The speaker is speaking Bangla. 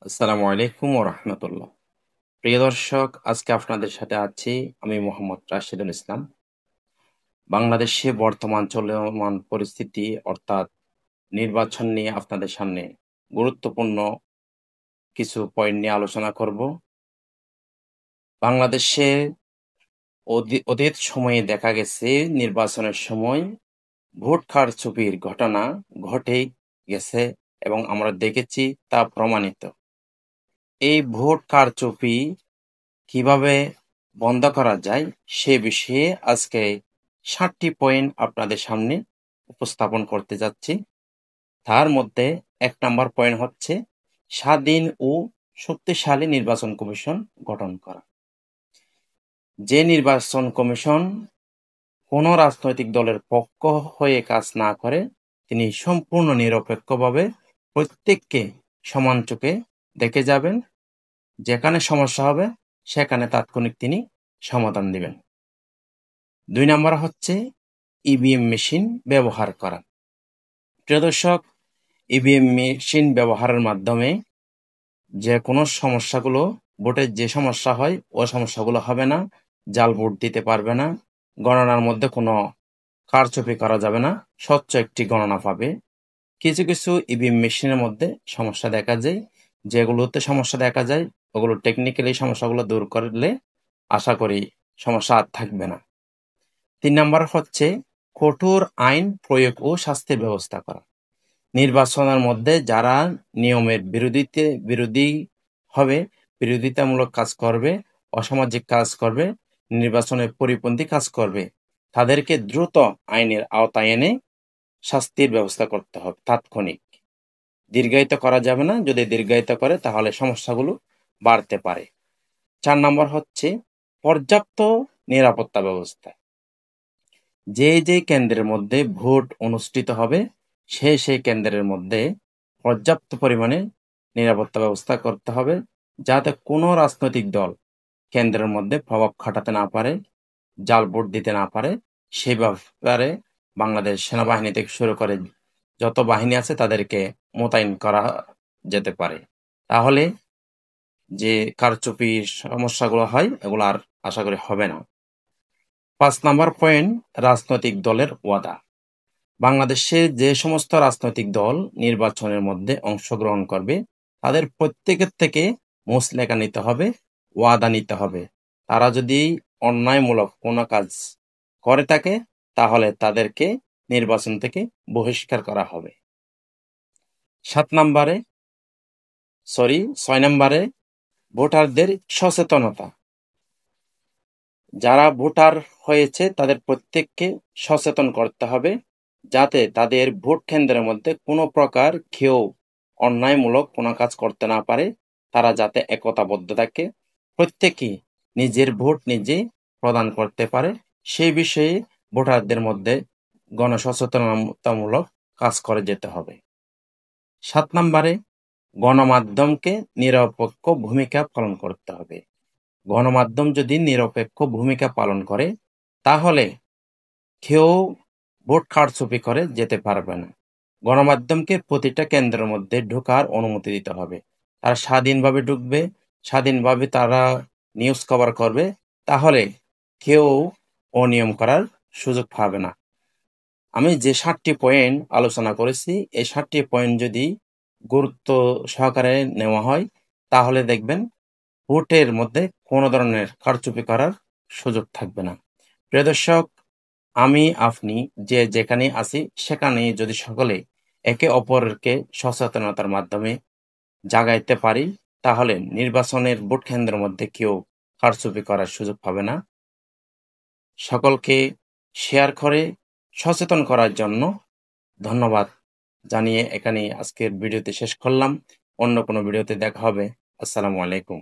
আসসালামু আলাইকুম ওয়া রাহমাতুল্লাহ। প্রিয় দর্শক, আজকে আপনাদের সাথে আছি আমি মোহাম্মদ রাশিদুল ইসলাম। বাংলাদেশে বর্তমান চলমান পরিস্থিতি অর্থাৎ নির্বাচন নিয়ে আপনাদের সামনে গুরুত্বপূর্ণ কিছু পয়েন্ট নিয়ে আলোচনা করব। বাংলাদেশে অতীত সময়ে দেখা গেছে নির্বাচনের সময় ভোট কারচুপির ঘটনা ঘটে গেছে এবং আমরা দেখেছি তা প্রমাণিত। এই ভোট কারচুপি কিভাবে বন্ধ করা যায় সে বিষয়ে আজকে ৭টি পয়েন্ট আপনাদের সামনে উপস্থাপন করতে যাচ্ছি। তার মধ্যে ১ নাম্বার পয়েন্ট হচ্ছে স্বাধীন ও শক্তিশালী নির্বাচন কমিশন গঠন করা। যে নির্বাচন কমিশন কোনো রাজনৈতিক দলের পক্ষ হয়ে কাজ না করে, তিনি সম্পূর্ণ নিরপেক্ষভাবে প্রত্যেককে সমান চোখে দেখে যাবেন। যেখানে সমস্যা হবে সেখানে তাৎক্ষণিক তিনি সমাধান দিবেন। ২ নাম্বার হচ্ছে ইভিএম মেশিন ব্যবহার করা। প্রিয় দর্শক, ইভিএম মেশিন ব্যবহারের মাধ্যমে যে কোনো সমস্যাগুলো, ভোটের যে সমস্যা হয় ওই সমস্যাগুলো হবে না। জাল ভোট দিতে পারবে না, গণনার মধ্যে কোনো কারচুপি করা যাবে না, স্বচ্ছ একটি গণনা পাবে। কিছু কিছু ইভিএম মেশিনের মধ্যে সমস্যা দেখা যায়, যেগুলোতে সমস্যা দেখা যায় ওগুলো টেকনিক্যালি সমস্যাগুলো দূর করলে আশা করি সমস্যা আর থাকবে না। ৩ নাম্বার হচ্ছে কঠোর আইন প্রয়োগ ও শাস্তির ব্যবস্থা করা। নির্বাচনের মধ্যে যারা নিয়মের বিরোধী হবে, বিরোধিতামূলক কাজ করবে, অসামাজিক কাজ করবে, নির্বাচনের পরিপন্থী কাজ করবে, তাদেরকে দ্রুত আইনের আওতায় এনে শাস্তির ব্যবস্থা করতে হবে তাৎক্ষণিক। দীর্ঘায়িত করা যাবে না, যদি দীর্ঘায়িত করে তাহলে সমস্যাগুলো বাড়তে পারে। ৪ নম্বর হচ্ছে পর্যাপ্ত নিরাপত্তা ব্যবস্থা। যে কেন্দ্রের মধ্যে ভোট অনুষ্ঠিত হবে সেই কেন্দ্রের মধ্যে পর্যাপ্ত পরিমাণে নিরাপত্তা ব্যবস্থা করতে হবে, যাতে কোনো রাজনৈতিক দল কেন্দ্রের মধ্যে প্রভাব খাটাতে না পারে, জাল ভোট দিতে না পারে। সেই ব্যাপারে বাংলাদেশ সেনাবাহিনী থেকে শুরু করে যত বাহিনী আছে তাদেরকে মোতায়েন করা যেতে পারে। তাহলে যে কারচুপির সমস্যাগুলো হয় এগুলো আর আশা করি হবে না। ৫ নাম্বার পয়েন্ট রাজনৈতিক দলের ওয়াদা। বাংলাদেশে যে সমস্ত রাজনৈতিক দল নির্বাচনের মধ্যে অংশগ্রহণ করবে তাদের প্রত্যেকের থেকে মুচলেকা নিতে হবে, ওয়াদা নিতে হবে। তারা যদি অন্যায়মূলক কোনো কাজ করে থাকে তাহলে তাদেরকে নির্বাচন থেকে বহিষ্কার করা হবে। ৬ নম্বরে ভোটারদের সচেতনতা। যারা ভোটার হয়েছে তাদের প্রত্যেককে সচেতন করতে হবে, যাতে তাদের ভোট কেন্দ্রের মধ্যে কোনো প্রকার কেউ অন্যায়মূলক কোনো কাজ করতে না পারে। তারা যাতে একতাবদ্ধ থাকে, প্রত্যেকেই নিজের ভোট নিজে প্রদান করতে পারে, সেই বিষয়ে ভোটারদের মধ্যে গণসচেতনতামূলক কাজ করে যেতে হবে। ৭ নম্বরে গণমাধ্যমকে নিরপেক্ষ ভূমিকা পালন করতে হবে। গণমাধ্যম যদি নিরপেক্ষ ভূমিকা পালন করে তাহলে কেউ ভোট কারচুপি করে যেতে পারবে না। গণমাধ্যমকে প্রতিটা কেন্দ্রের মধ্যে ঢোকার অনুমতি দিতে হবে। তারা স্বাধীনভাবে ঢুকবে, স্বাধীনভাবে তারা নিউজ কভার করবে, তাহলে কেউ অনিয়ম করার সুযোগ পাবে না। আমি যে ৭টি পয়েন্ট আলোচনা করেছি এই ৭টি পয়েন্ট যদি গুরুত্ব সহকারে নেওয়া হয় তাহলে দেখবেন ভোটের মধ্যে কোনো ধরনের কারচুপি করার সুযোগ থাকবে না। প্রিয় দর্শক, আমি আপনি যে যেখানে আছি সেখানে যদি সকলে একে অপরকে সচেতনতার মাধ্যমে জাগাইতে পারি তাহলে নির্বাচনের ভোট কেন্দ্রের মধ্যে কেউ কারচুপি করার সুযোগ পাবে না। সকলকে শেয়ার করে সচেতন করার জন্য ধন্যবাদ জানিয়ে এখানে আজকের ভিডিওতে শেষ করলাম। অন্য কোনো ভিডিওতে দেখা হবে। আসসালামু আলাইকুম।